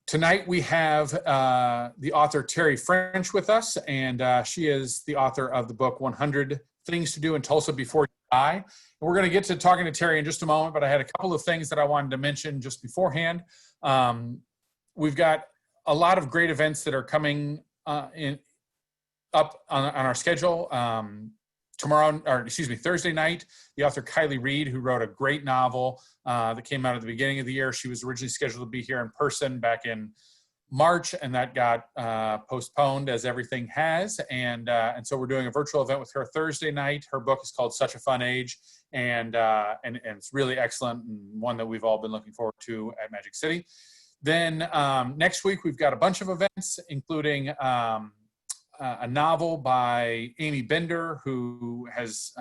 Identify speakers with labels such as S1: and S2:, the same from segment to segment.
S1: Tonight we have the author Teri French with us, and she is the author of the book 100 Things to Do in Tulsa Before You Die. And we're going to get to talking to Teri in just a moment, but I had a couple of things that I wanted to mention just beforehand. We've got a lot of great events that are coming up on our schedule. Thursday night, the author Kylie Reed, who wrote a great novel that came out at the beginning of the year. She was originally scheduled to be here in person back in March, and that got postponed, as everything has. And so we're doing a virtual event with her Thursday night. Her book is called Such a Fun Age, and it's really excellent, and one that we've all been looking forward to at Magic City. Then next week, we've got a bunch of events, including a novel by Amy Bender, who has,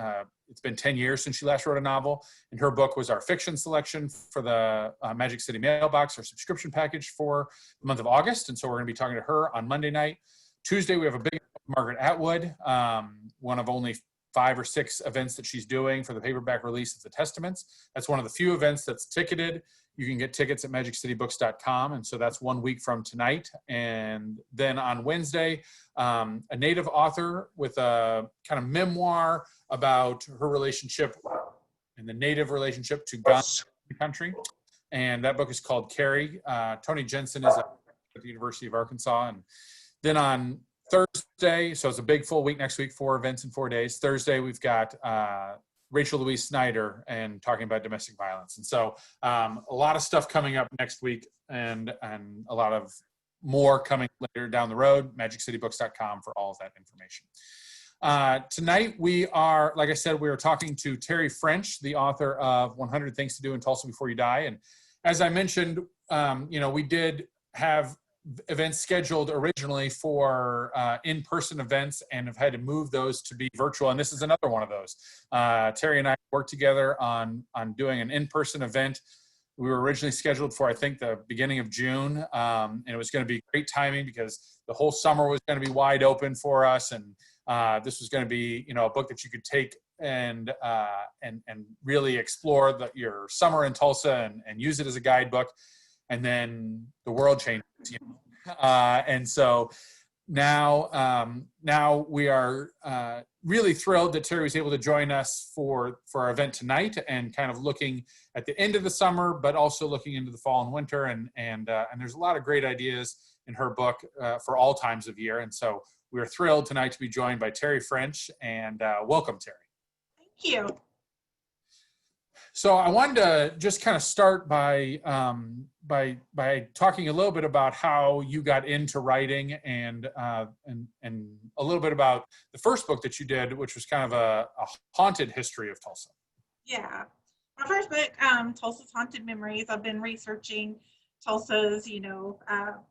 S1: it's been 10 years since she last wrote a novel, and her book was our fiction selection for the Magic City Mailbox, our subscription package for the month of August, and so we're going to be talking to her on Monday night. Tuesday, we have a big Margaret Atwood, one of only 5 or 6 events that she's doing for the paperback release of the Testaments. That's one of the few events that's ticketed. You can get tickets at magiccitybooks.com, and so that's 1 week from tonight. And then on Wednesday, a Native author with a kind of memoir about her relationship and the Native relationship to guns in the country. And that book is called Carrie. Tony Jensen is at the University of Arkansas. And then on Thursday, so it's a big full week next week, 4 events in 4 days. Thursday, we've got Rachel Louise Snyder and talking about domestic violence. And so a lot of stuff coming up next week, and a lot of more coming later down the road. magiccitybooks.com for all of that information. Tonight we are, like I said, we are talking to Teri French, the author of 100 Things to Do in Tulsa Before You Die. And as I mentioned, we did have events scheduled originally for in-person events and have had to move those to be virtual. And this is another one of those. Teri and I worked together on doing an in-person event. We were originally scheduled for, I think, the beginning of June. And it was going to be great timing because the whole summer was going to be wide open for us. And this was going to be, a book that you could take and really explore your summer in Tulsa and use it as a guidebook. And then the world changed, and so now we are really thrilled that Teri was able to join us for our event tonight, and kind of looking at the end of the summer, but also looking into the fall and winter. And there's a lot of great ideas in her book for all times of year. And so we're thrilled tonight to be joined by Teri French, and welcome, Teri.
S2: Thank you.
S1: So I wanted to just kind of start by talking a little bit about how you got into writing, and a little bit about the first book that you did, which was kind of a haunted history of Tulsa.
S2: Yeah, my first book, Tulsa's Haunted Memories. I've been researching Tulsa's,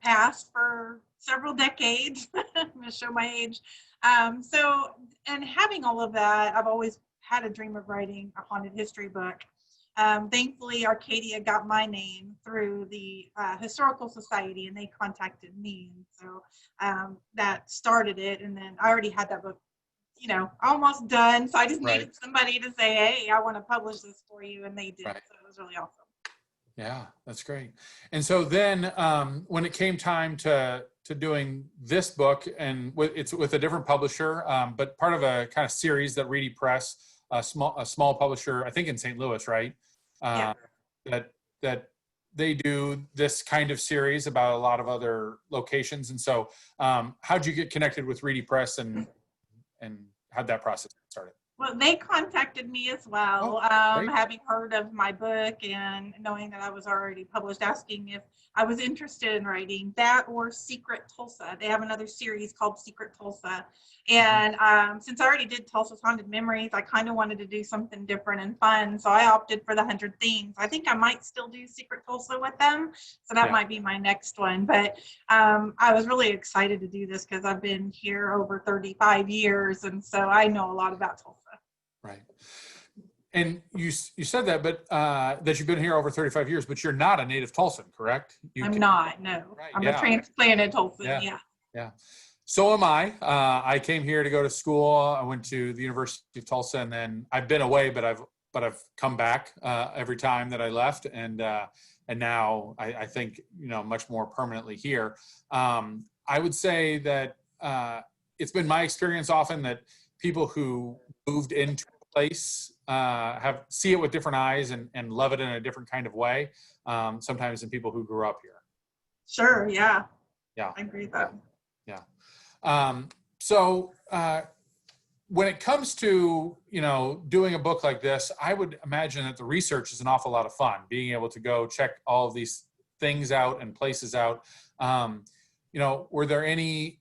S2: past for several decades. I'm going to show my age. And having all of that, I've always had a dream of writing a haunted history book. Thankfully, Arcadia got my name through the Historical Society, and they contacted me. And so that started it. And then I already had that book, almost done. So I just needed somebody to say, hey, I want to publish this for you. And they did. Right. So it was really awesome.
S1: Yeah, that's great. And so then when it came time to doing this book, and it's with a different publisher, but part of a kind of series that Raitt Press, a small publisher, I think in St. Louis, right?
S2: Yeah.
S1: That they do this kind of series about a lot of other locations. And so how'd you get connected with Raitt Press, and how'd that process get started?
S2: Well, they contacted me as well, having heard of my book and knowing that I was already published, asking if I was interested in writing that or Secret Tulsa. They have another series called Secret Tulsa. And since I already did Tulsa's Haunted Memories, I kind of wanted to do something different and fun. So I opted for the 100 Things. I think I might still do Secret Tulsa with them. So that might be my next one. But I was really excited to do this because I've been here over 35 years. And so I know a lot about Tulsa.
S1: Right. And you said that, but that you've been here over 35 years, but you're not a native Tulsan, correct?
S2: I'm not, no. Right, I'm a transplanted Tulsan,
S1: yeah. So am I. I came here to go to school. I went to the University of Tulsa, and then I've been away, but I've come back every time that I left. And and now I think, you know, much more permanently here. I would say that it's been my experience often that people who moved into a place see it with different eyes and love it in a different kind of way, sometimes than people who grew up here.
S2: Sure. Yeah.
S1: Yeah.
S2: I agree with that.
S1: Yeah. So when it comes to, you know, doing a book like this, I would imagine that the research is an awful lot of fun, being able to go check all of these things out and places out. You know, were there any,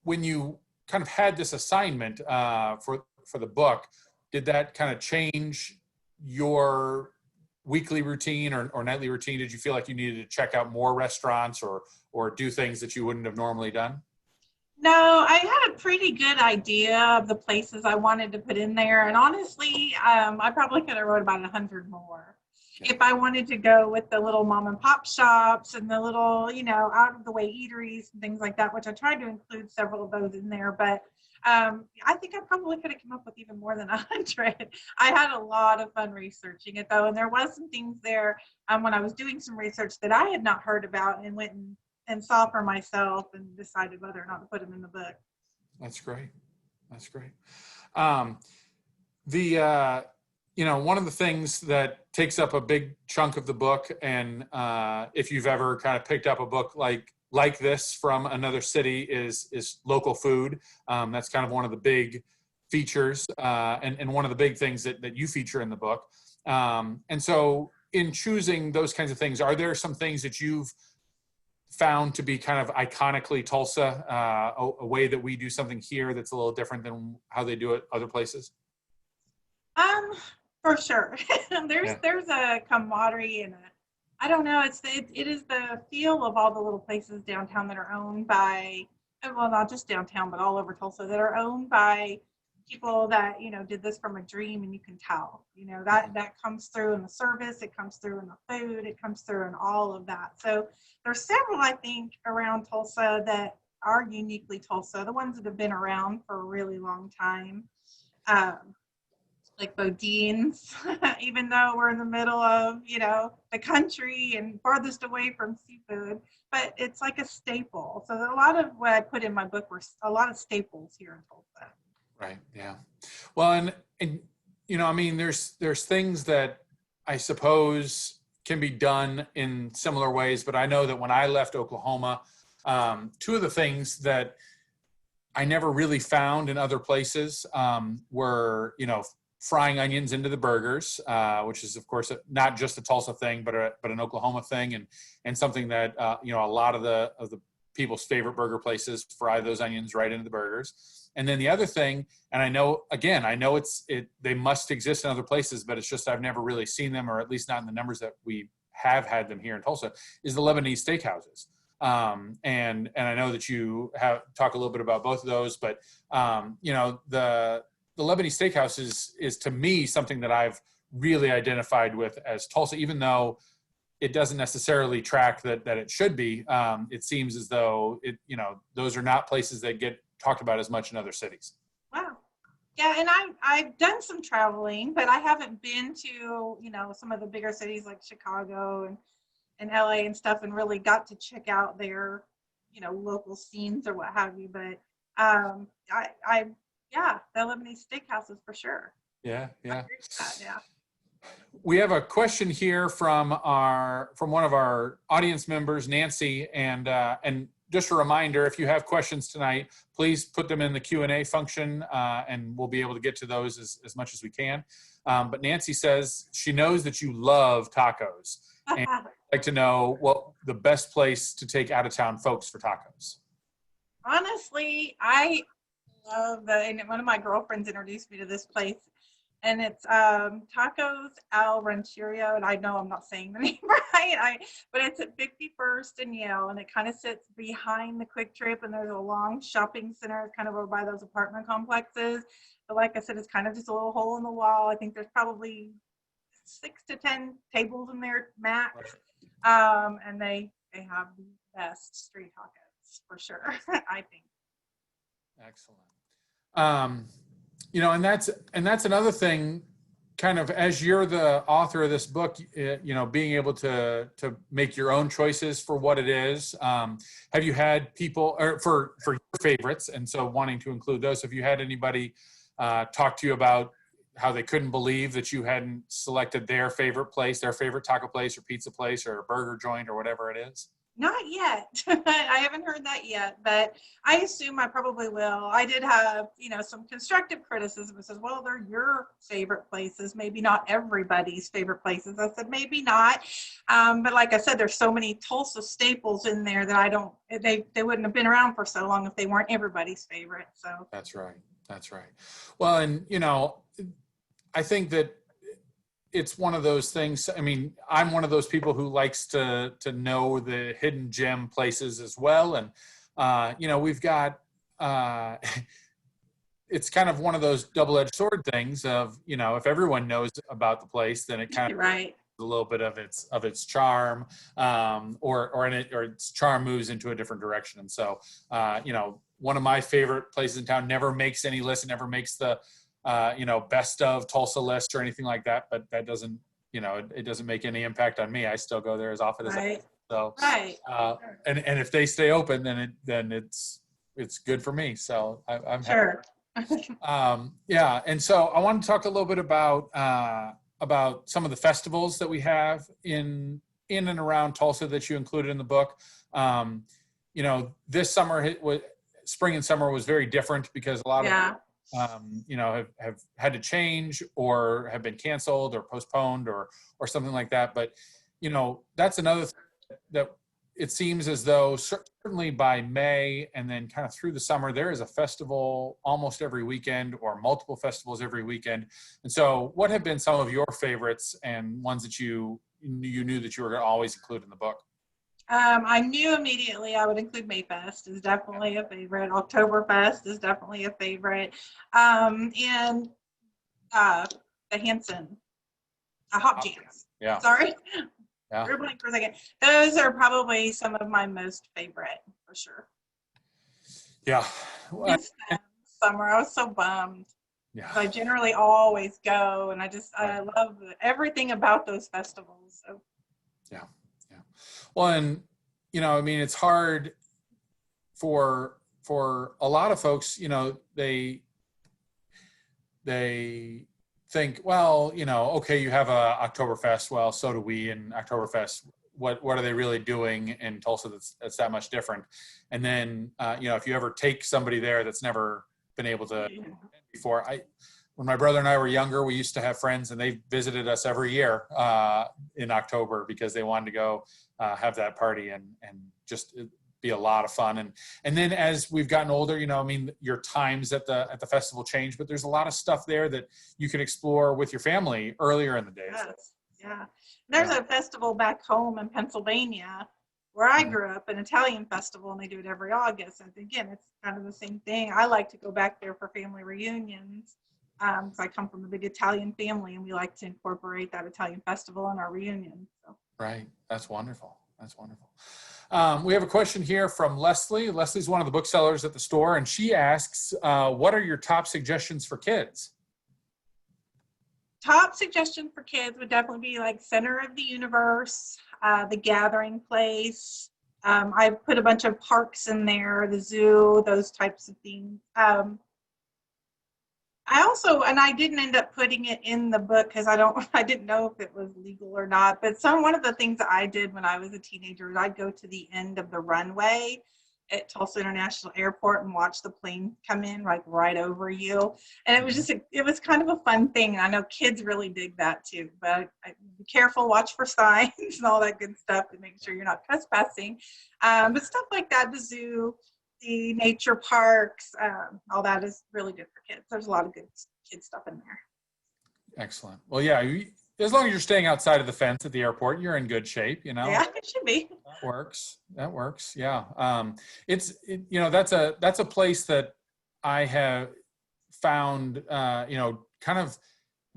S1: when you kind of had this assignment for the book, did that kind of change your weekly routine or nightly routine? Did you feel like you needed to check out more restaurants or do things that you wouldn't have normally done?
S2: No, I had a pretty good idea of the places I wanted to put in there. And honestly, I probably could have wrote about 100 more. If I wanted to go with the little mom and pop shops and the little, you know, out of the way eateries and things like that, which I tried to include several of those in there, but I think I probably could have come up with even more than 100. I had a lot of fun researching it though, and there was some things there when I was doing some research that I had not heard about and went and saw for myself and decided whether or not to put them in the book.
S1: That's great. That's great. You know, one of the things that takes up a big chunk of the book, and if you've ever kind of picked up a book like this from another city, is local food. That's kind of one of the big features and one of the big things that you feature in the book. And so in choosing those kinds of things, are there some things that you've found to be kind of iconically Tulsa, a way that we do something here that's a little different than how they do it other places?
S2: For sure. There's a camaraderie and I don't know, it is the feel of all the little places downtown that are owned by, well, not just downtown, but all over Tulsa, that are owned by people that, you know, did this from a dream, and you can tell, you know, that comes through in the service, it comes through in the food, it comes through in all of that. So there's several, I think, around Tulsa that are uniquely Tulsa, the ones that have been around for a really long time. Like Bodine's, even though we're in the middle of, you know, the country and farthest away from seafood, but it's like a staple. So a lot of what I put in my book were a lot of staples here in Tulsa.
S1: Right. Yeah. Well, and you know, I mean, there's things that I suppose can be done in similar ways, but I know that when I left Oklahoma, two of the things that I never really found in other places were, you know, frying onions into the burgers, which is, of course, not just a Tulsa thing, but an Oklahoma thing, and something that you know, a lot of the people's favorite burger places fry those onions right into the burgers. And then the other thing, and I know they must exist in other places, but it's just I've never really seen them, or at least not in the numbers that we have had them here in Tulsa, is the Lebanese steakhouses. And I know that you have talked a little bit about both of those, but you know, the Lebanese steakhouse is to me something that I've really identified with as Tulsa, even though it doesn't necessarily track that it should be. It seems as though you know, those are not places that get talked about as much in other cities.
S2: Wow. Yeah, and I've done some traveling, but I haven't been to, you know, some of the bigger cities like Chicago and LA and stuff, and really got to check out their, you know, local scenes or what have you. But yeah, the Lebanese steakhouses for sure.
S1: Yeah.
S2: Yeah.
S1: We have a question here from one of our audience members, Nancy, and just a reminder, if you have questions tonight, please put them in the Q&A function, and we'll be able to get to those as much as we can. But Nancy says she knows that you love tacos, and I'd like to know what the best place to take out-of-town folks for tacos.
S2: Honestly, I love and one of my girlfriends introduced me to this place, and it's Tacos Al Rancherio, and I know I'm not saying the name right, but it's at 51st and Yale, and it kind of sits behind the Quick Trip, and there's a long shopping center kind of over by those apartment complexes. But like I said, it's kind of just a little hole in the wall. I think there's probably 6 to 10 tables in there max, and they have the best street tacos for sure. I think.
S1: Excellent. You know, and that's another thing kind of, as you're the author of this book, being able to make your own choices for what it is, have you had people, or for your favorites, and so wanting to include those, have you had anybody talk to you about how they couldn't believe that you hadn't selected their favorite place, their favorite taco place or pizza place or burger joint or whatever it is?
S2: Not yet. I haven't heard that yet, but I assume I probably will. I did have, some constructive criticism. It says, well, they're your favorite places, maybe not everybody's favorite places. I said, maybe not. But like I said, there's so many Tulsa staples in there that they wouldn't have been around for so long if they weren't everybody's favorite. So
S1: That's right. That's right. Well, and, I think that it's one of those things. I mean, I'm one of those people who likes to know the hidden gem places as well. And, we've got, it's kind of one of those double-edged sword things of, if everyone knows about the place, then it kind of
S2: right.
S1: a little bit of its charm, or its charm moves into a different direction. And so, one of my favorite places in town never makes any list, never makes the, best of Tulsa list or anything like that, but that doesn't, it doesn't make any impact on me. I still go there as often as I can. So,
S2: right.
S1: And if they stay open, then it's good for me. So I'm
S2: sure.
S1: happy. Yeah. And so I want to talk a little bit about some of the festivals that we have in and around Tulsa that you included in the book. This summer spring and summer was very different because a lot of have had to change or have been canceled or postponed or something like that. But, that's another thing that it seems as though certainly by May and then kind of through the summer, there is a festival almost every weekend or multiple festivals every weekend. And so what have been some of your favorites and ones that you knew that you were going to always include in the book?
S2: I knew immediately I would include Mayfest is definitely a favorite. Oktoberfest is definitely a favorite. And the Hanson, Hop Jams.
S1: Yeah.
S2: Sorry.
S1: Yeah.
S2: We're blank for a second. Those are probably some of my most favorite for sure.
S1: Yeah.
S2: Summer, I was so bummed.
S1: Yeah.
S2: I generally always go, and I love everything about those festivals. So.
S1: Yeah. Well, and, it's hard for a lot of folks, they think, well, okay, you have a Oktoberfest. Well, so do we. And Oktoberfest, what are they really doing in Tulsa that's that much different? And then, if you ever take somebody there that's never been able to before, when my brother and I were younger, we used to have friends and they visited us every year in October because they wanted to go have that party and just be a lot of fun. And then as we've gotten older, your times at the festival change, but there's a lot of stuff there that you can explore with your family earlier in the day.
S2: Yes. Yeah. There's a festival back home in Pennsylvania where I grew up, an Italian festival, and they do it every August. And again, it's kind of the same thing. I like to go back there for family reunions. Because I come from a big Italian family, and we like to incorporate that Italian festival in our reunion. So.
S1: Right. That's wonderful. That's wonderful. We have a question here from Leslie. Leslie's one of the booksellers at the store, and she asks, what are your top suggestions for kids?
S2: Top suggestion for kids would definitely be like Center of the Universe, The Gathering Place. I put a bunch of parks in there, the zoo, those types of things. I didn't end up putting it in the book because I didn't know if it was legal or not. But one of the things that I did when I was a teenager was I'd go to the end of the runway at Tulsa International Airport and watch the plane come in right over you. And it was it was kind of a fun thing. And I know kids really dig that too, but be careful, watch for signs and all that good stuff to make sure you're not trespassing. But stuff like that, the zoo, the nature parks, all that is really good for kids. There's a lot of good kid stuff in there.
S1: Excellent. Well, yeah, as long as you're staying outside of the fence at the airport, you're in good shape,
S2: Yeah, it should be.
S1: That works. Yeah. That's a place that I have found, kind of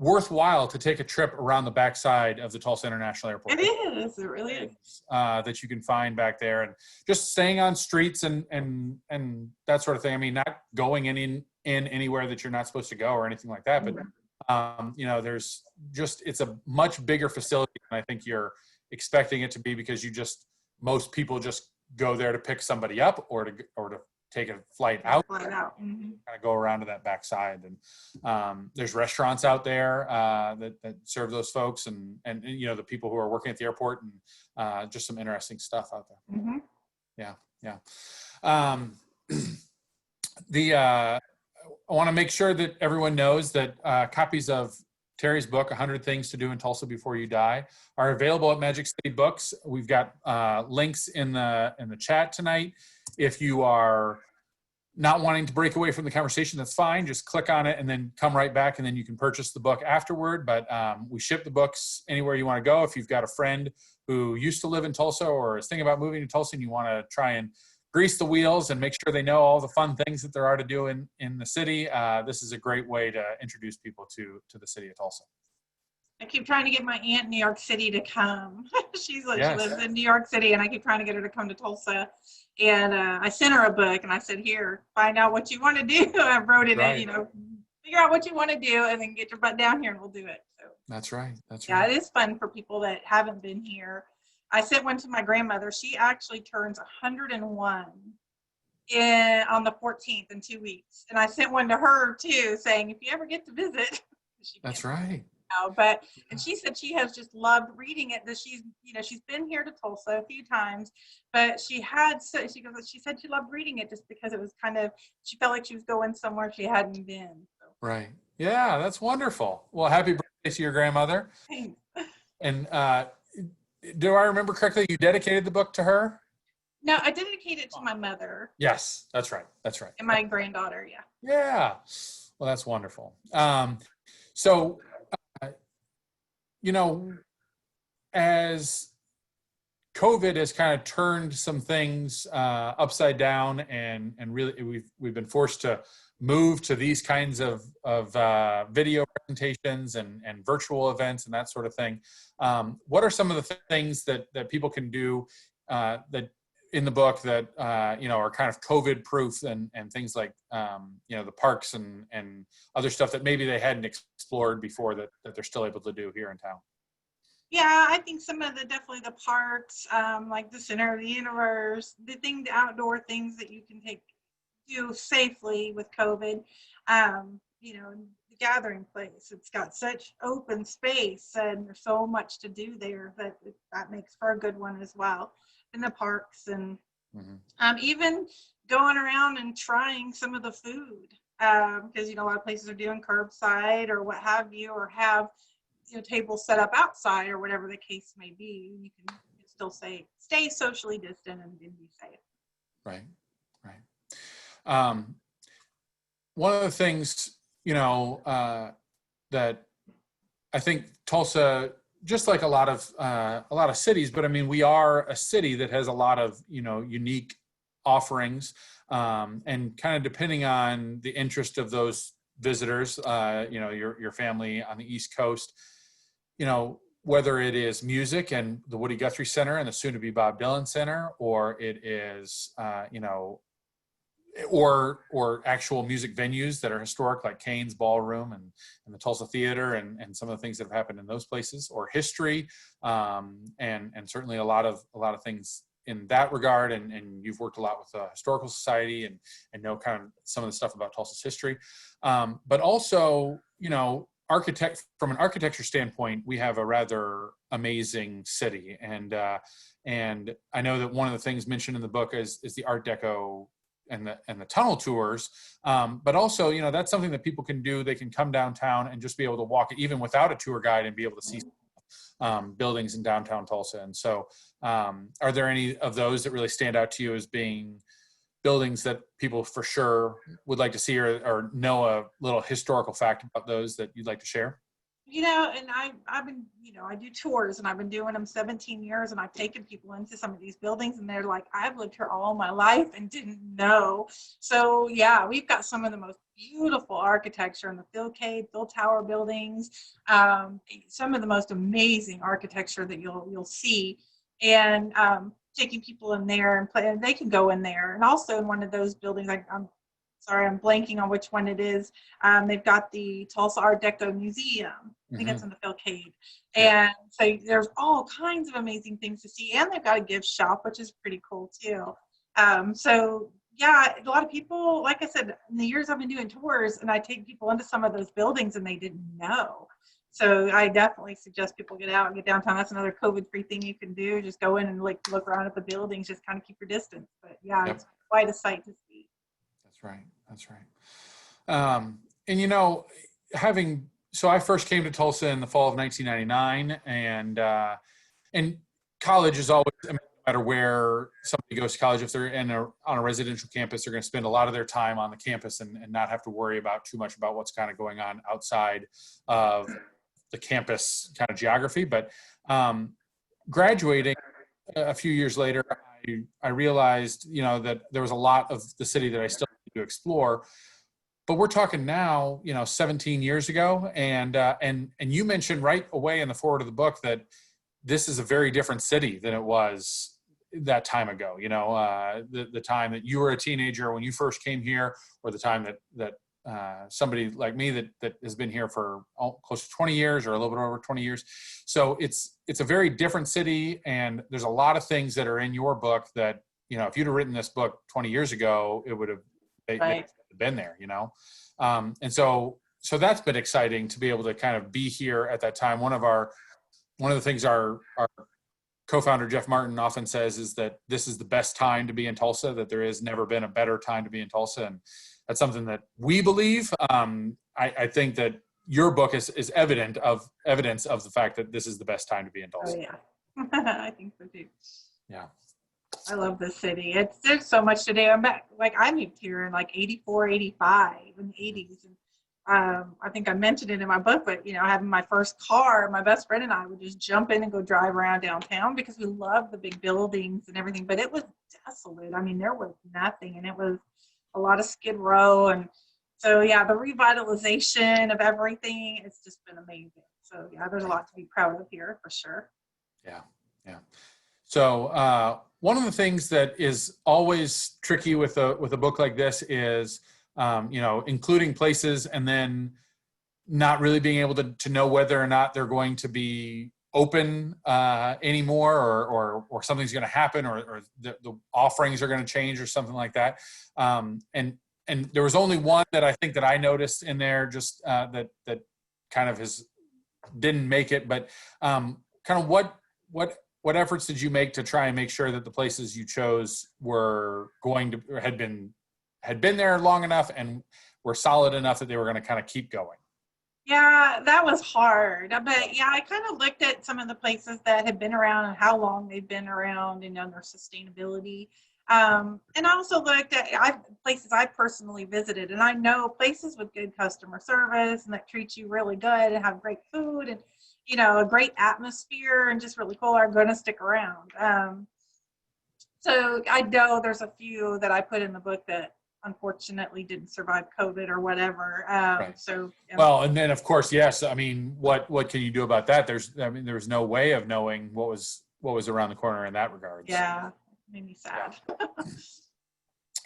S1: worthwhile to take a trip around the backside of the Tulsa International Airport.
S2: It is. It really is.
S1: That you can find back there, and just staying on streets and that sort of thing. I mean, not going in anywhere that you're not supposed to go or anything like that, but There's just, it's a much bigger facility than I think you're expecting it to be, because most people just go there to pick somebody up or to take a flight out.
S2: Kind
S1: of go around to that backside, and there's restaurants out there that serve those folks, and the people who are working at the airport, and just some interesting stuff out there. Yeah. I want to make sure that everyone knows that copies of Teri's book, 100 Things to Do in Tulsa Before You Die, are available at Magic City Books. We've got links in the chat tonight. If you are not wanting to break away from the conversation, that's fine. Just click on it and then come right back, and then you can purchase the book afterward. But we ship the books anywhere you want to go. If you've got a friend who used to live in Tulsa or is thinking about moving to Tulsa, and you want to try and grease the wheels and make sure they know all the fun things that there are to do in the city, this is a great way to introduce people to the city of Tulsa.
S2: I keep trying to get my aunt in New York City to come. She
S1: Yes.
S2: lives in New York City, and I keep trying to get her to come to Tulsa. And I sent her a book, and I said, "Here, find out what you want to do." I wrote in
S1: Right.
S2: it, figure out what you want to do, and then get your butt down here, and we'll do it. So
S1: That's right. That's
S2: yeah,
S1: right.
S2: it is fun for people that haven't been here. I sent one to my grandmother. She actually turns 101 on the 14th in 2 weeks, and I sent one to her too, saying, "If you ever get to visit,"
S1: That's right.
S2: But and she said she has just loved reading it. That she's been here to Tulsa a few times, but she said she loved reading it just because it was she felt like she was going somewhere she hadn't been. So.
S1: Right. Yeah, that's wonderful. Well, happy birthday to your grandmother.
S2: Thanks.
S1: And do I remember correctly, you dedicated the book to her?
S2: No, I dedicated it to my mother.
S1: Yes, that's right. That's right.
S2: And my granddaughter. Yeah.
S1: Yeah. Well, that's wonderful. As COVID has kind of turned some things upside down, and really we've been forced to move to these kinds of video presentations and virtual events and that sort of thing. What are some of the things that people can do that in the book that are kind of COVID proof, and things like the parks and other stuff that maybe they hadn't explored before that they're still able to do here in town?
S2: Yeah, I think some of definitely the parks, like the Center of the Universe, the outdoor things that you can do safely with COVID. The gathering place, it's got such open space, and there's so much to do there that makes for a good one as well. In the parks, and even going around and trying some of the food, because a lot of places are doing curbside or what have you, or have tables set up outside or whatever the case may be. You can still stay socially distant and be safe.
S1: Right. One of the things that I think Tulsa, just like a lot of cities, but I mean, we are a city that has a lot of unique offerings, and kind of depending on the interest of those visitors, your family on the East Coast, whether it is music and the Woody Guthrie Center and the soon-to-be Bob Dylan Center, or it is or actual music venues that are historic, like Kane's Ballroom and the Tulsa Theater, and some of the things that have happened in those places, or history, and certainly a lot of things in that regard. And you've worked a lot with the Historical Society and know kind of some of the stuff about Tulsa's history, but also from an architecture standpoint, we have a rather amazing city, and I know that one of the things mentioned in the book is the Art Deco and the tunnel tours, but also that's something that people can do. They can come downtown and just be able to walk it, even without a tour guide, and be able to see buildings in downtown Tulsa. And so, are there any of those that really stand out to you as being buildings that people for sure would like to see, or know a little historical fact about those that you'd like to share?
S2: And I've been, I do tours, and I've been doing them 17 years, and I've taken people into some of these buildings, and they're like, I've lived here all my life and didn't know. So yeah, we've got some of the most beautiful architecture in the Phil Tower buildings, some of the most amazing architecture that you'll see, and taking people in there and play, and they can go in there. And also in one of those buildings, sorry, I'm blanking on which one it is. They've got the Tulsa Art Deco Museum. I think it's in the Philcade. And so there's all kinds of amazing things to see. And they've got a gift shop, which is pretty cool too. So yeah, a lot of people, like I said, in the years I've been doing tours, and I take people into some of those buildings and they didn't know. So I definitely suggest people get out and get downtown. That's another COVID-free thing you can do. Just go in and like look around at the buildings, just kind of keep your distance. But yeah, it's quite a sight to see.
S1: That's right. That's right. And you know, so I first came to Tulsa in the fall of 1999, and college is always, I mean, no matter where somebody goes to college, if they're on a residential campus, they're going to spend a lot of their time on the campus and not have to worry about too much about what's kind of going on outside of the campus kind of geography. But graduating a few years later, I realized, you know, that there was a lot of the city that I still need to explore. But we're talking now, you know, 17 years ago, and you mentioned right away in the forward of the book that this is a very different city than it was that time ago. You know, the time that you were a teenager when you first came here, or the time that somebody like me that has been here for close to 20 years or a little bit over 20 years. So it's a very different city, and there's a lot of things that are in your book that, you know, if you'd have written this book 20 years ago, it would have been there, you know. And so that's been exciting to be able to kind of be here at that time. One of the things our co-founder Jeff Martin often says is that this is the best time to be in Tulsa, that there has never been a better time to be in Tulsa. And that's something that we believe. I think that your book is evidence of the fact that this is the best time to be in Tulsa.
S2: Oh yeah. I think so too.
S1: Yeah.
S2: I love this city. There's so much to do. I moved here in like 84, 85 in the 80s. And I think I mentioned it in my book, but, you know, having my first car, my best friend and I would just jump in and go drive around downtown because we love the big buildings and everything, but it was desolate. I mean, there was nothing, and it was a lot of Skid Row. And so, yeah, the revitalization of everything, it's just been amazing. So, yeah, there's a lot to be proud of here for sure.
S1: Yeah, yeah. So one of the things that is always tricky with a book like this is, you know, including places and then not really being able to know whether or not they're going to be open anymore, or something's going to happen, or the offerings are going to change or something like that. And there was only one that I think that I noticed in there, just that kind of didn't make it. But kind of what efforts did you make to try and make sure that the places you chose were going to, or had been there long enough and were solid enough that they were going to kind of keep going?
S2: Yeah, that was hard. But yeah, I kind of looked at some of the places that had been around and how long they've been around and on their sustainability. And I also looked at places I personally visited, and I know places with good customer service and that treat you really good and have great food and, you know, a great atmosphere and just really cool are going to stick around. So I know there's a few that I put in the book that unfortunately didn't survive COVID or whatever.
S1: Right.
S2: So yeah.
S1: Well, and then of course, yes. I mean, what can you do about that? There's no way of knowing what was around the corner in that regard.
S2: Yeah, made me sad.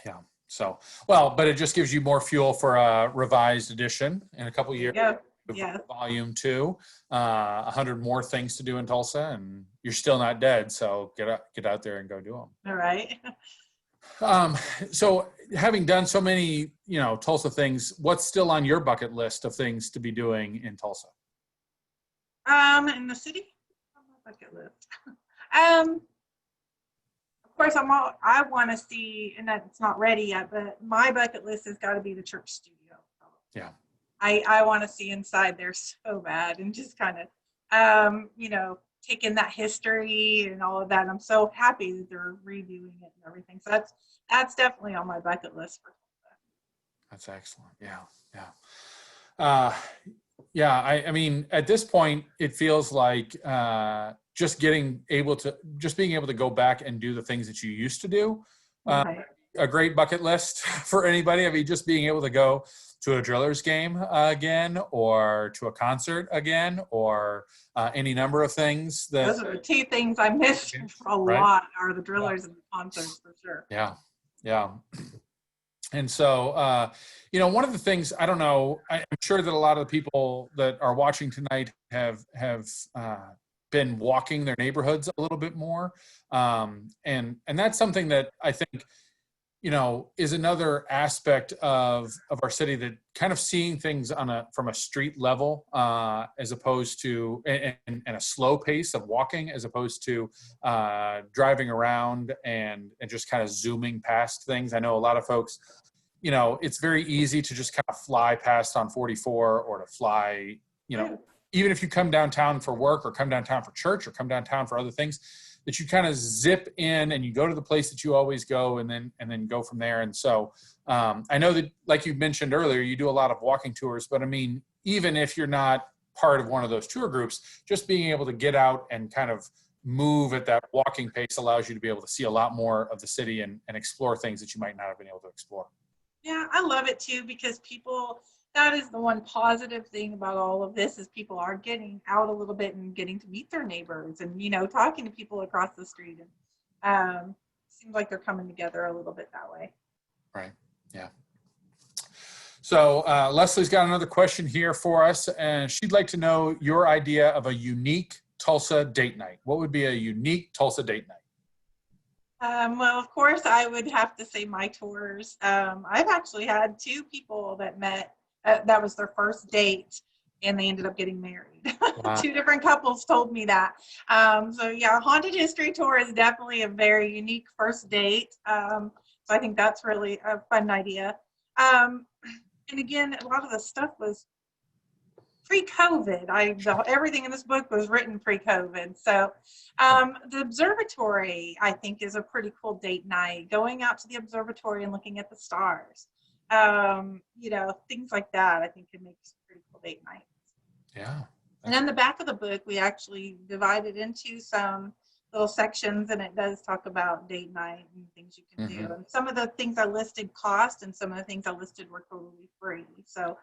S1: Yeah. So, well, but it just gives you more fuel for a revised edition in a couple of years.
S2: Yeah.
S1: Volume 2, 100 more things to do in Tulsa, and you're still not dead. So get out there and go do them.
S2: All right.
S1: So having done so many, you know, Tulsa things, what's still on your bucket list of things to be doing in Tulsa?
S2: In the city, on my bucket list. Of course, I want to see, and that's not ready yet, but my bucket list has got to be the church studio.
S1: Yeah.
S2: I want to see inside there so bad, and just kind of, you know, take in that history and all of that. I'm so happy that they're redoing it and everything. So that's definitely on my bucket list for that.
S1: That's excellent. Yeah. I mean, at this point, it feels like just being able to go back and do the things that you used to do.
S2: Right.
S1: A great bucket list for anybody. I mean, just being able to go to a Drillers game again, or to a concert again, or any number of things.
S2: Those are the two things I missed a lot, are the Drillers and the concerts for sure.
S1: Yeah. And so, one of the things, I don't know, I'm sure that a lot of the people that are watching tonight have been walking their neighborhoods a little bit more. And that's something that I think, is another aspect of our city, that kind of seeing things from a street level, as opposed to, and a slow pace of walking, as opposed to driving around and just kind of zooming past things. I know a lot of folks, it's very easy to just kind of fly past on 44, or to fly, even if you come downtown for work, or come downtown for church, or come downtown for other things, that you kind of zip in and you go to the place that you always go, and then go from there. And so I know that, like you mentioned earlier, you do a lot of walking tours, but I mean, even if you're not part of one of those tour groups, just being able to get out and kind of move at that walking pace allows you to be able to see a lot more of the city and explore things that you might not have been able to explore.
S2: Yeah, I love it too, because that is the one positive thing about all of this, is people are getting out a little bit and getting to meet their neighbors, and, talking to people across the street. And seems like they're coming together a little bit that way.
S1: Right. Yeah. So Leslie's got another question here for us, and she'd like to know your idea of a unique Tulsa date night. What would be a unique Tulsa date night?
S2: Well, of course, I would have to say my tours. I've actually had two people that met, that was their first date, and they ended up getting married. Wow. Two different couples told me that. So yeah, Haunted History Tour is definitely a very unique first date. So I think that's really a fun idea. And again, a lot of the stuff was pre-COVID. Everything in this book was written pre-COVID. So the observatory, I think, is a pretty cool date night. Going out to the observatory and looking at the stars, things like that, I think can make some pretty cool date nights.
S1: Yeah.
S2: And on the back of the book, we actually divided into some little sections, and it does talk about date night and things you can do. And some of the things I listed cost, and some of the things I listed were totally free. So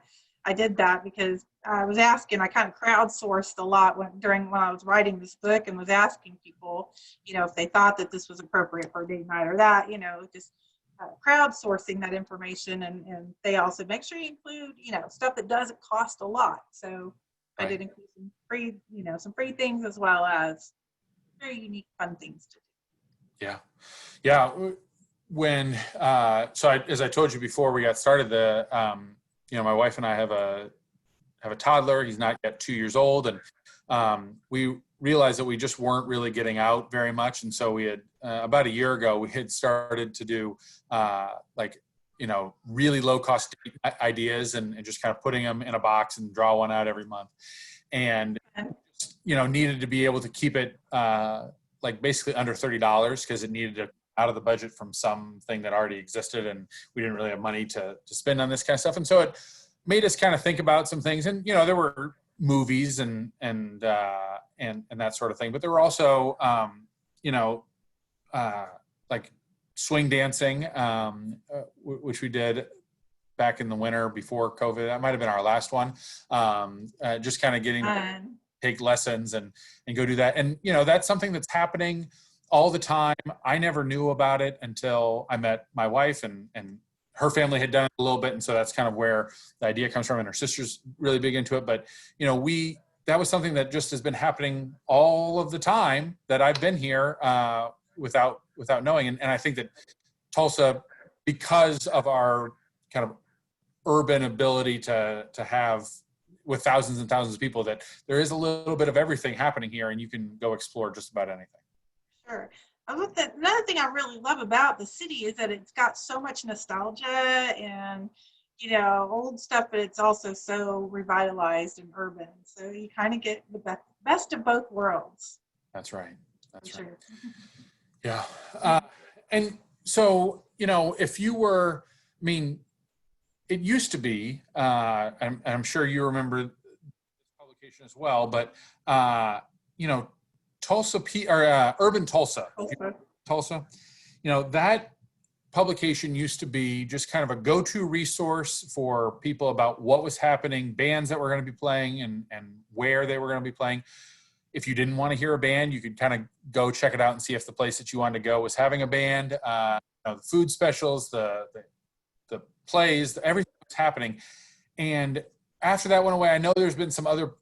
S2: I did that because I was asking, I kind of crowdsourced a lot when I was writing this book, and was asking people, if they thought that this was appropriate for a date night or that, just crowdsourcing that information. And they also make sure you include, stuff that doesn't cost a lot. So right. I did include some free, some free things, as well as very unique, fun things to do.
S1: Yeah. Yeah. When, as I told you before we got started, my wife and I have a toddler. He's not yet 2 years old. And we realized that we just weren't really getting out very much. And so we had, about a year ago, we had started to do really low cost ideas, and just kind of putting them in a box and draw one out every month. And, needed to be able to keep it basically under $30, because it needed to out of the budget from something that already existed, and we didn't really have money to spend on this kind of stuff. And so it made us kind of think about some things. And, there were movies and that sort of thing, but there were also, like swing dancing, which we did back in the winter before COVID. That might've been our last one. Just kind of getting to take lessons and go do that. And, that's something that's happening all the time. I never knew about it until I met my wife, and her family had done it a little bit. And so that's kind of where the idea comes from. And her sister's really big into it. But, that was something that just has been happening all of the time that I've been here without knowing. And I think that Tulsa, because of our kind of urban ability to have, with thousands and thousands of people, that there is a little bit of everything happening here, and you can go explore just about anything.
S2: Sure. Another thing I really love about the city is that it's got so much nostalgia and, old stuff, but it's also so revitalized and urban. So you kind of get the best of both worlds.
S1: That's right. That's right.
S2: Sure.
S1: Yeah. And so, if you were, it used to be, and I'm sure you remember this publication as well, but, Tulsa, Urban Tulsa, that publication used to be just kind of a go-to resource for people about what was happening, bands that were going to be playing, and where they were going to be playing. If you didn't want to hear a band, you could kind of go check it out and see if the place that you wanted to go was having a band. The food specials, the plays, everything was happening. And after that went away, I know there's been some other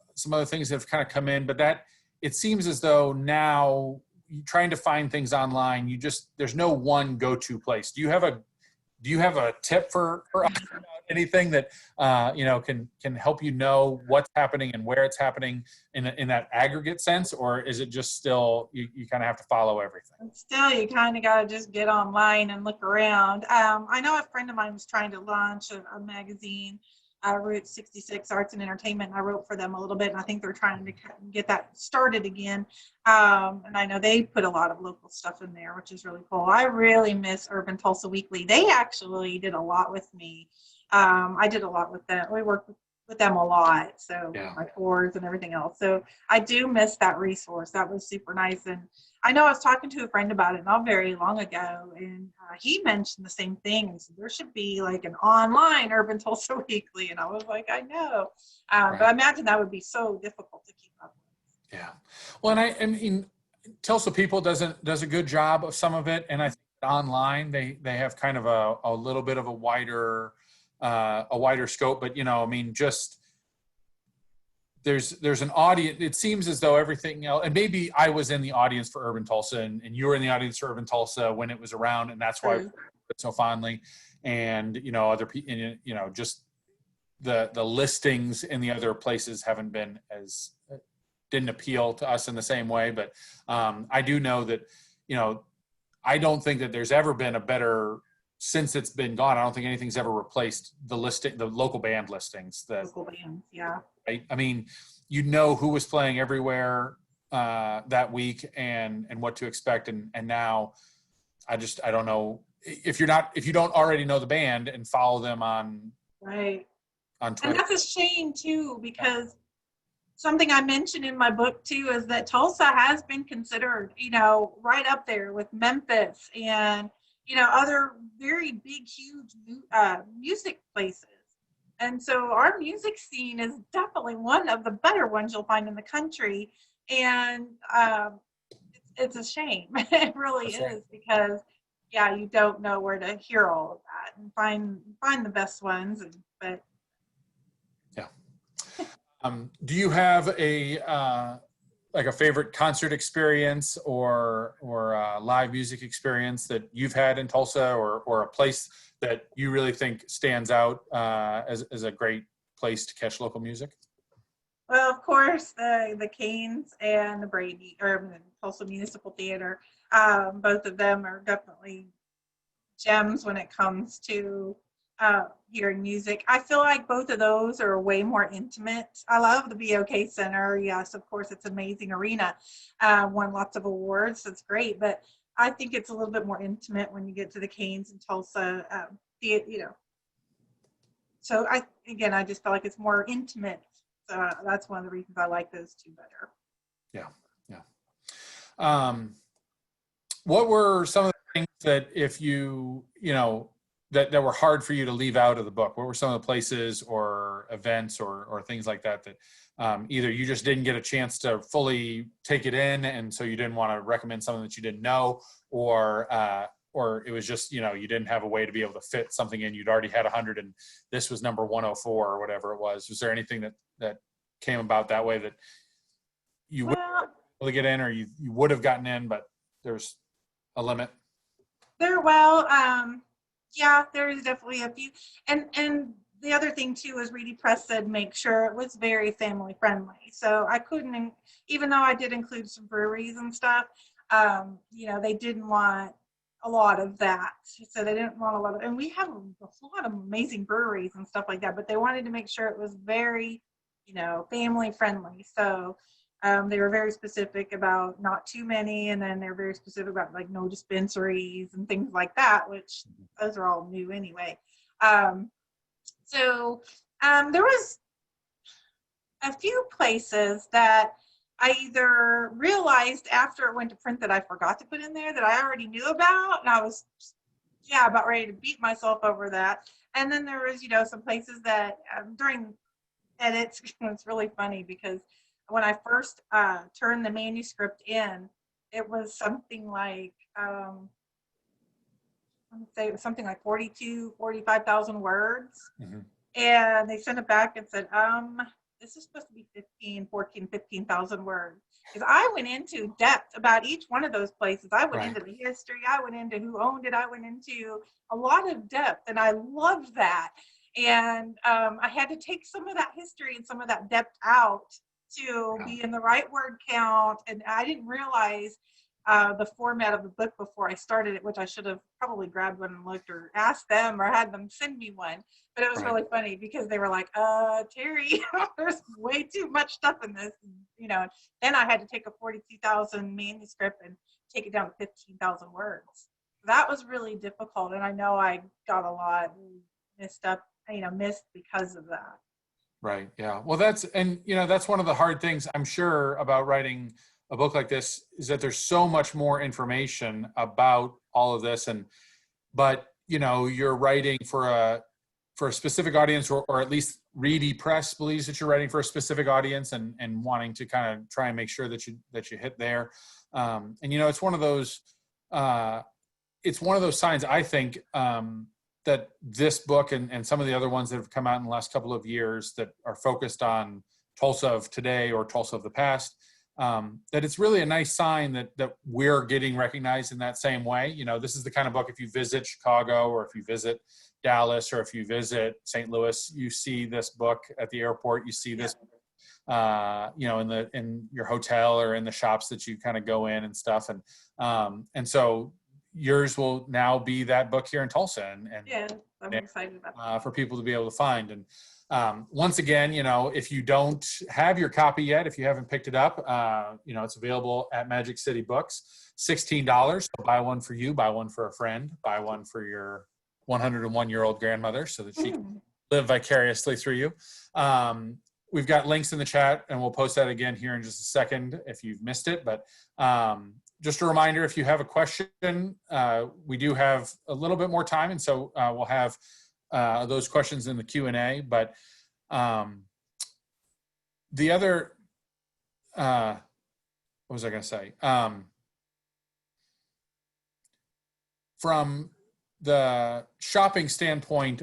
S1: things that have kind of come in, but that it seems as though now trying to find things online, there's no one go-to place. Do you have a tip for us about anything that can help you know what's happening and where it's happening in that aggregate sense, or is it just still you kind of have to follow everything?
S2: Still, you kind of got to just get online and look around. I know a friend of mine was trying to launch a magazine, Route 66 Arts and Entertainment, and I wrote for them a little bit, and I think they're trying to get that started again. And I know they put a lot of local stuff in there, which is really cool. I really miss Urban Tulsa Weekly. They actually did a lot with me. I did a lot with them. We worked with them a lot, so my tours and everything else. So I do miss that resource. That was super nice. And I know I was talking to a friend about it not very long ago, and he mentioned the same thing. And said there should be like an online Urban Tulsa Weekly, and I was like, I know, but I imagine that would be so difficult to keep up with.
S1: Yeah, well, and I mean, Tulsa People does a good job of some of it, and I think online they have kind of a little bit of a wider scope. But I mean, just there's an audience. It seems as though everything else, and maybe I was in the audience for Urban Tulsa, and you were in the audience for Urban Tulsa when it was around, and that's why we it so fondly. And other people, just the listings in the other places haven't been didn't appeal to us in the same way. But I do know that I don't think that there's ever been a better, since it's been gone, I don't think anything's ever replaced the local band listings.
S2: Local bands, yeah.
S1: Right? I mean, who was playing everywhere that week and what to expect. And now I don't know if you don't already know the band and follow them on Twitter.
S2: And that's a shame too, because something I mentioned in my book too is that Tulsa has been considered, right up there with Memphis and other very big, huge music places. And so our music scene is definitely one of the better ones you'll find in the country. And it's a shame. It really is, because you don't know where to hear all of that and find the best ones. But
S1: do you have a favorite concert experience or live music experience that you've had in Tulsa, or a place that you really think stands out as a great place to catch local music?
S2: Well, of course, the Canes and the Brady, or the Tulsa Municipal Theater, both of them are definitely gems when it comes to hearing music. I feel like both of those are way more intimate. I love the BOK Center. Yes, of course, it's an amazing arena. Won lots of awards. That's great. But I think it's a little bit more intimate when you get to the Canes in Tulsa. So I just feel like it's more intimate. So that's one of the reasons I like those two better.
S1: Yeah. What were some of the things that that were hard for you to leave out of the book? What were some of the places or events or things like that either you just didn't get a chance to fully take it in, and so you didn't want to recommend something that you didn't know, or it was just, you didn't have a way to be able to fit something in. You'd already had 100 and this was number 104 or whatever it was. Was there anything that came about that way that you would be able to get in, or you would have gotten in, but there's a limit?
S2: There's definitely a few. And the other thing too is Raitt Press said make sure it was very family friendly. So I couldn't, even though I did include some breweries and stuff, they didn't want a lot of that. So they didn't want a lot of, and we have a lot of amazing breweries and stuff like that, but they wanted to make sure it was very, family friendly. So they were very specific about not too many, and then they're very specific about like no dispensaries and things like that, which those are all new anyway. There was a few places that I either realized after it went to print that I forgot to put in there that I already knew about, and I was about ready to beat myself over that. And then there was some places that during edits, it's really funny because when I first turned the manuscript in, it was something like, would say it was something like 45,000 words.
S1: Mhm.
S2: And they sent it back and said, this is supposed to be 15,000 words. Because I went into depth about each one of those places. I went
S1: Right.
S2: into the history. I went into who owned it. I went into a lot of depth, and I loved that. And I had to take some of that history and some of that depth out to be in the right word count. And I didn't realize the format of the book before I started it, which I should have probably grabbed one and looked or asked them or had them send me one. But it was
S1: Right.
S2: really funny because they were like, Teri, there's way too much stuff in this, you know. Then I had to take a 42,000 manuscript and take it down to 15,000 words. That was really difficult, and I know I got a lot missed because of that.
S1: Right. Yeah. Well, that's one of the hard things I'm sure about writing a book like this, is that there's so much more information about all of this. But you're writing for a specific audience, or at least Reedy Press believes that you're writing for a specific audience, and wanting to kind of try and make sure that you hit there. And it's one of those signs, I think, that this book and some of the other ones that have come out in the last couple of years that are focused on Tulsa of today or Tulsa of the past, that it's really a nice sign that we're getting recognized in that same way. This is the kind of book, if you visit Chicago, or if you visit Dallas, or if you visit St. Louis, you see this book at the airport, you see this, in your hotel or in the shops that you kind of go in and stuff. And so yours will now be that book here in Tulsa, and
S2: yeah, I'm excited about that.
S1: For people to be able to find. And once again, if you don't have your copy yet, if you haven't picked it up, it's available at Magic City Books, $16. So buy one for you, buy one for a friend, buy one for your 101-year-old grandmother, so that she can live vicariously through you. We've got links in the chat, and we'll post that again here in just a second if you've missed it. But just a reminder, if you have a question, we do have a little bit more time, and so we'll have those questions in the Q&A. But the other, what was I going to say? From the shopping standpoint,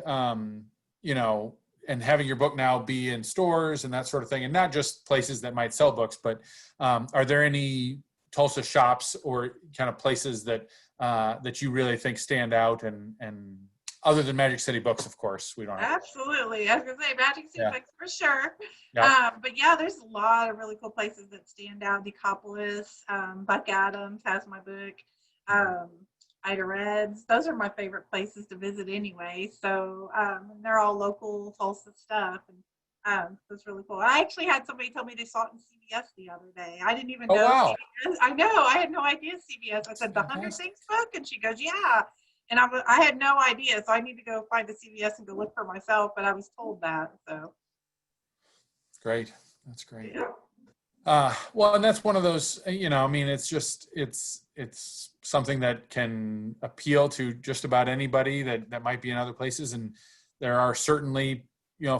S1: and having your book now be in stores and that sort of thing, and not just places that might sell books, but are there any Tulsa shops or kind of places that that you really think stand out, and other than Magic City Books, of course, we don't have.
S2: Absolutely. I was going to say Magic City Books for sure.
S1: Yeah.
S2: But yeah, there's a lot of really cool places that stand out. Decapolis, Buck Adams has my book. Ida Red's. Those are my favorite places to visit anyway. So they're all local Tulsa stuff. And it's really cool. I actually had somebody tell me they saw it in CBS the other day. I didn't even know.
S1: Wow.
S2: CBS. I know. I had no idea CBS. I said, the Hunger Things book? And she goes, yeah. And I had no idea. So I need to go find the CBS and go look for myself. But I was told that. So.
S1: Great. That's great.
S2: Yeah.
S1: Well, and that's one of those, it's something that can appeal to just about anybody that might be in other places. And there are certainly,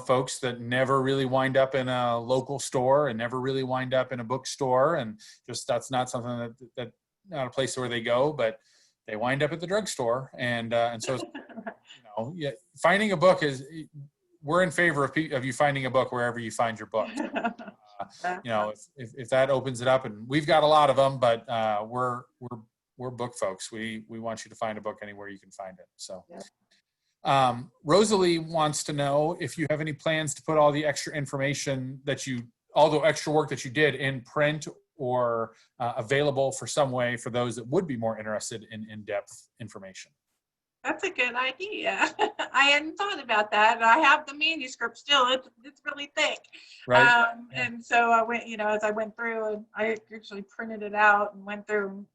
S1: folks that never really wind up in a local store and never really wind up in a bookstore. And just, that's not something that not a place where they go, but they wind up at the drugstore. And so, finding a book we're in favor of you finding a book wherever you find your book. If that opens it up, and we've got a lot of them, but we're book folks. We want you to find a book anywhere you can find it. So, Rosalie wants to know if you have any plans to put all the extra information all the extra work that you did in print, or available for some way for those that would be more interested in in-depth information.
S2: That's a good idea. I hadn't thought about that. I have the manuscript still. It's really thick.
S1: Right.
S2: And so I went, as I went through, and I actually printed it out and went through and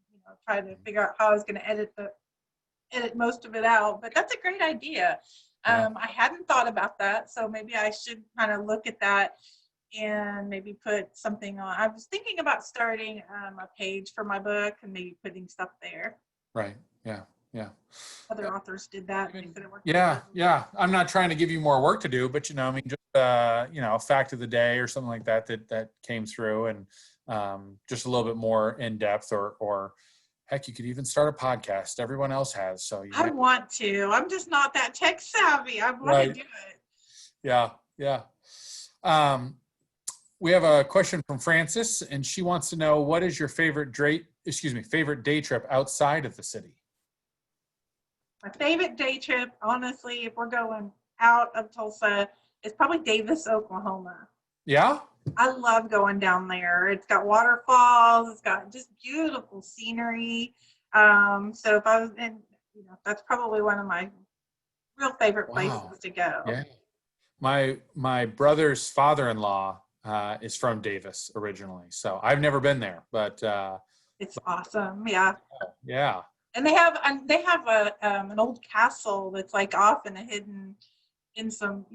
S2: tried to figure out how I was going to edit most of it out. But that's a great idea. I hadn't thought about that, so maybe I should kind of look at that and maybe put something on. I was thinking about starting a page for my book and maybe putting stuff there.
S1: Right. Yeah. Yeah.
S2: Other authors did that.
S1: Yeah. I'm not trying to give you more work to do, but just a fact of the day or something like that came through, and just a little bit more in depth, or Heck, you could even start a podcast. Everyone else has. So you
S2: I want to. I'm just not that tech savvy. I want
S1: Right.
S2: to do it.
S1: Yeah, yeah. We have a question from Francis, and she wants to know, what is your favorite day trip outside of the city?
S2: My favorite day trip, honestly, if we're going out of Tulsa, is probably Davis, Oklahoma.
S1: Yeah?
S2: I love going down there. It's got waterfalls. It's got just beautiful scenery. So if I was in, that's probably one of my real favorite places
S1: Wow.
S2: to go.
S1: Yeah. My brother's father-in-law is from Davis originally, so I've never been there, but
S2: It's awesome. Yeah.
S1: yeah.
S2: And they have an old castle that's like off in a hidden in some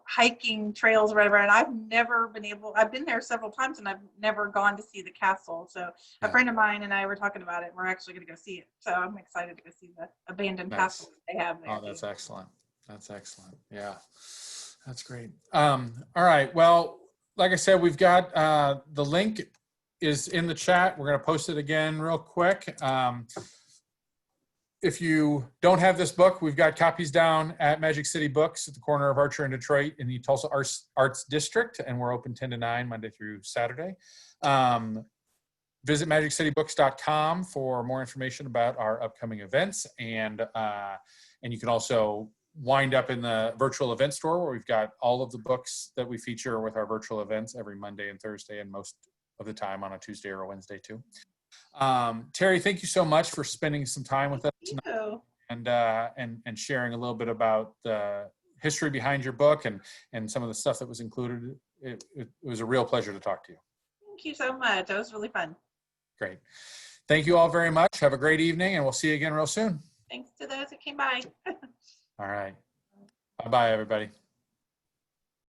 S2: hiking trails or whatever, and I've been there several times and I've never gone to see the castle. So a friend of mine and I were talking about it, and we're actually going to go see it, so I'm excited to go see the abandoned castle that they have there.
S1: Oh, that's excellent. Yeah, that's great. All right, well, like I said, we've got the link is in the chat. We're going to post it again real quick. If you don't have this book, we've got copies down at Magic City Books at the corner of Archer and Detroit in the Tulsa Arts District, and we're open 10 to 9 Monday through Saturday. Visit magiccitybooks.com for more information about our upcoming events, and you can also wind up in the virtual event store where we've got all of the books that we feature with our virtual events every Monday and Thursday, and most of the time on a Tuesday or a Wednesday too. Teri, thank you so much for spending some time with us tonight and sharing a little bit about the history behind your book and some of the stuff that was included. It was a real pleasure to talk to you.
S2: Thank you so much. That was really fun.
S1: Great. Thank you all very much. Have a great evening, and we'll see you again real soon.
S2: Thanks to those that came by.
S1: All right. Bye-bye, everybody.